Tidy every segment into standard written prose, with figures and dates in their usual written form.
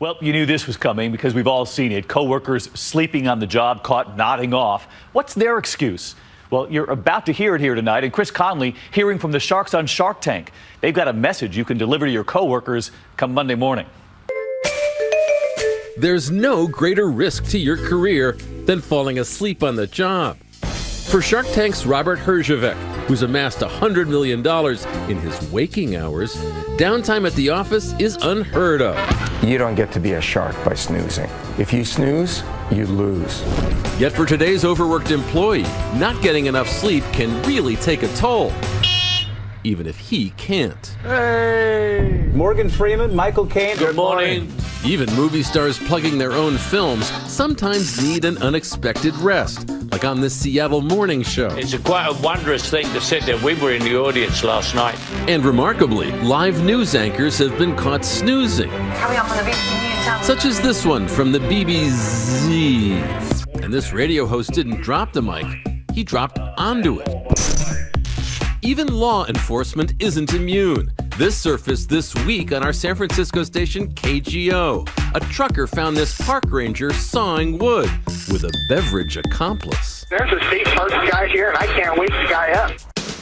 Well, you knew this was coming because we've all seen it. Coworkers sleeping on the job, caught nodding off. What's their excuse? Well, you're about to hear it here tonight. And Chris Conley hearing from the Sharks on Shark Tank. They've got a message you can deliver to your coworkers come Monday morning. There's no greater risk to your career than falling asleep on the job. For Shark Tank's Robert Herjavec, who's amassed $100 million in his waking hours, downtime at the office is unheard of. You don't get to be a shark by snoozing. If you snooze, you lose. Yet for today's overworked employee, not getting enough sleep can really take a toll, even if he can't. Hey! Morgan Freeman, Michael Caine. Good morning. Even movie stars plugging their own films sometimes need an unexpected rest, like on this Seattle morning show. It's quite a wondrous thing to sit there. We were in the audience last night. And remarkably, live news anchors have been caught snoozing. Coming up on the BBC News Channel. Such as this one from the BBC. And this radio host didn't drop the mic, he dropped onto it. Even law enforcement isn't immune. This surfaced this week on our San Francisco station KGO. A trucker found this park ranger sawing wood with a beverage accomplice. There's a state park guy here, and I can't wake the guy up.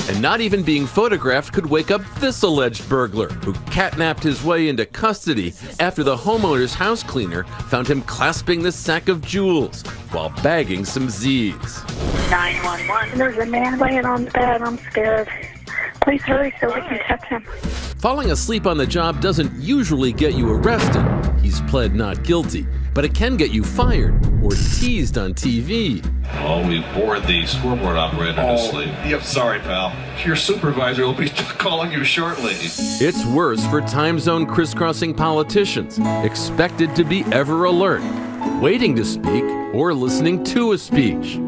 And not even being photographed could wake up this alleged burglar, who catnapped his way into custody after the homeowner's house cleaner found him clasping this sack of jewels while bagging some Z's. 911. There's a man laying on the bed. I'm scared. Please hurry so we can catch him. Falling asleep on the job doesn't usually get you arrested. He's pled not guilty. But it can get you fired or teased on TV. Oh, we bored the scoreboard operator to sleep. Yep, sorry, pal. Your supervisor will be calling you shortly. It's worse for time zone crisscrossing politicians, expected to be ever alert, waiting to speak or listening to a speech.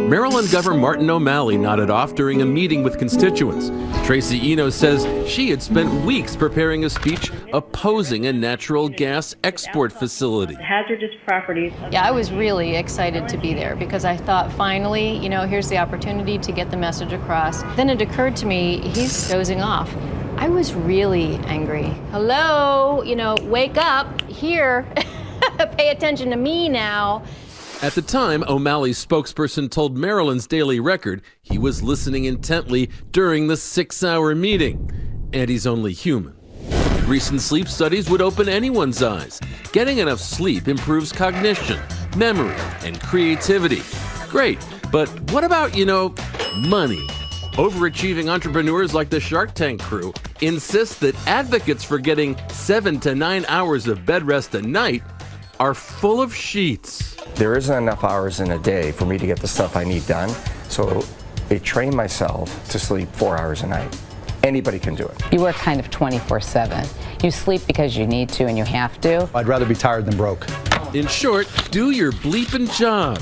Maryland Governor Martin O'Malley nodded off during a meeting with constituents. Tracy Eno says she had spent weeks preparing a speech opposing a natural gas export facility. Hazardous properties. Yeah, I was really excited to be there because I thought finally, here's the opportunity to get the message across. Then it occurred to me, he's dozing off. I was really angry. Hello, wake up here. Pay attention to me now. At the time, O'Malley's spokesperson told Maryland's Daily Record he was listening intently during the 6-hour meeting. And he's only human. Recent sleep studies would open anyone's eyes. Getting enough sleep improves cognition, memory, and creativity. Great, but what about, money? Overachieving entrepreneurs like the Shark Tank crew insist that advocates for getting 7 to 9 hours of bed rest a night are full of sheets. There isn't enough hours in a day for me to get the stuff I need done, so I train myself to sleep 4 hours a night. Anybody can do it. You work kind of 24/7. You sleep because you need to and you have to. I'd rather be tired than broke. In short, do your bleeping job.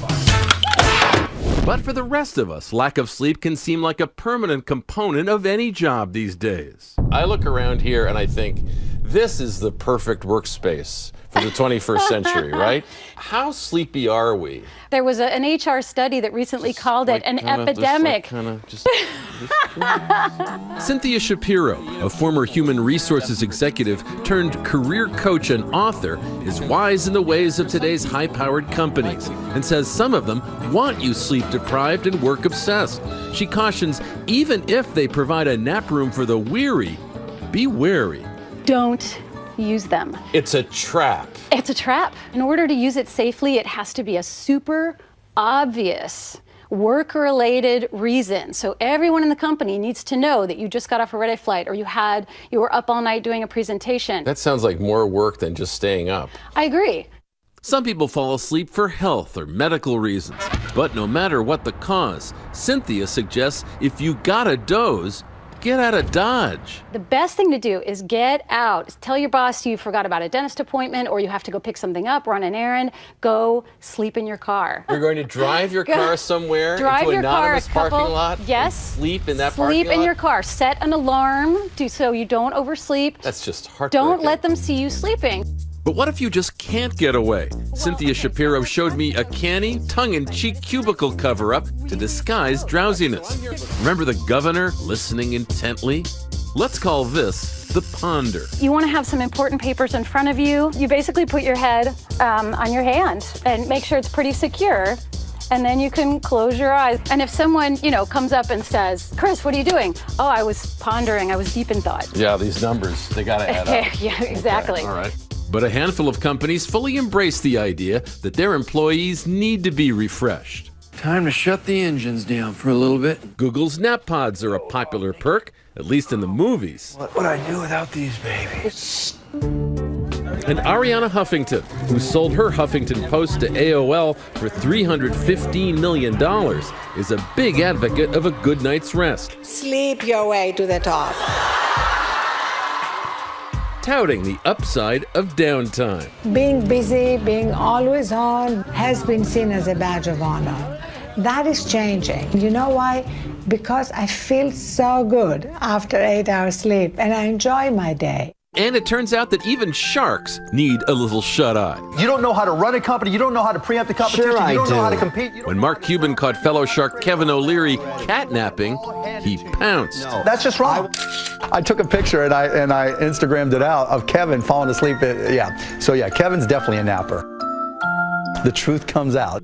But for the rest of us, lack of sleep can seem like a permanent component of any job these days. I look around here and I think, this is the perfect workspace for the 21st century, right? How sleepy are we? There was an HR study that recently called it an epidemic. Cynthia Shapiro, a former human resources executive turned career coach and author, is wise in the ways of today's high-powered companies and says some of them want you sleep-deprived and work-obsessed. She cautions, even if they provide a nap room for the weary, be wary. Don't use them. It's a trap. It's a trap. In order to use it safely, it has to be a super obvious work-related reason. So everyone in the company needs to know that you just got off a red-eye flight or you were up all night doing a presentation. That sounds like more work than just staying up. I agree. Some people fall asleep for health or medical reasons. But no matter what the cause, Cynthia suggests if you gotta doze, get out of Dodge. The best thing to do is get out. Tell your boss you forgot about a dentist appointment or you have to go pick something up, run an errand. Go sleep in your car. You're going to drive your car somewhere into an anonymous parking lot? Yes. Sleep in that parking lot? Sleep in your car. Set an alarm so you don't oversleep. That's just heartbreaking. Don't let them see you sleeping. But what if you just can't get away? Cynthia Shapiro showed me a canny, tongue-in-cheek cubicle cover-up to disguise drowsiness. Remember the governor listening intently? Let's call this the ponder. You want to have some important papers in front of you. You basically put your head on your hand and make sure it's pretty secure. And then you can close your eyes. And if someone, comes up and says, Chris, what are you doing? Oh, I was pondering. I was deep in thought. Yeah, these numbers, they got to add up. Yeah, exactly. Okay, all right. But a handful of companies fully embrace the idea that their employees need to be refreshed. Time to shut the engines down for a little bit. Google's nap pods are a popular perk, at least in the movies. What would I do without these babies? And Ariana Huffington, who sold her Huffington Post to AOL for $315 million, is a big advocate of a good night's rest. Sleep your way to the top. Touting the upside of downtime. Being busy, being always on, has been seen as a badge of honor. That is changing. You know why? Because I feel so good after 8 hours sleep, and I enjoy my day. And it turns out that even sharks need a little shut-eye. You don't know how to run a company. You don't know how to preempt the competition. Sure, you don't know I how to do. compete. When Mark Cuban caught fellow shark Kevin O'Leary catnapping, he pounced. That's just wrong. I took a picture and I Instagrammed it out of Kevin falling asleep. So Kevin's definitely a napper. The truth comes out.